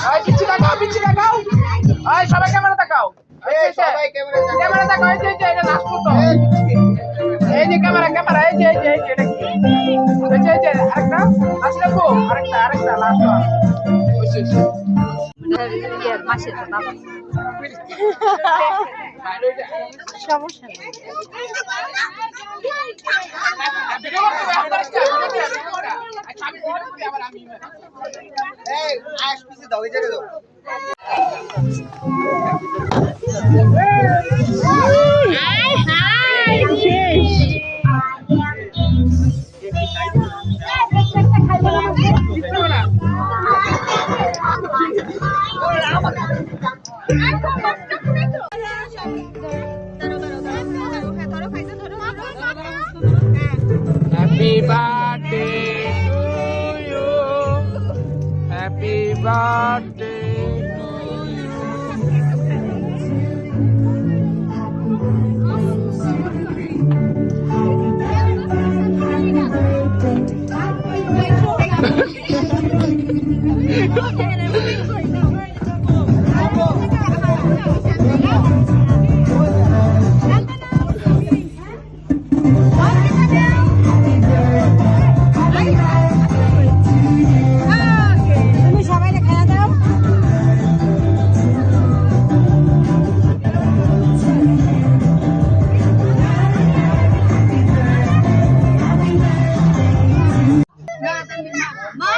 এই পিচ্ছি তাকাও, পিচ্ছি তাকাও। এই সবাই ক্যামেরা তাকাও। এই সবাই ক্যামেরা তাকাও। এই যে এটা লাস্ট ফটো। এই যে ক্যামেরা ক্যামেরা এই যে এটা কি? এই যে আরেকটা আসলে গো আরেকটা লাস্ট ওয়ান। মাসের বাবা সমস্যা নেই। Happy birthday to you. Happy birthday to তুমি সবাই খাওয়া দাও। মা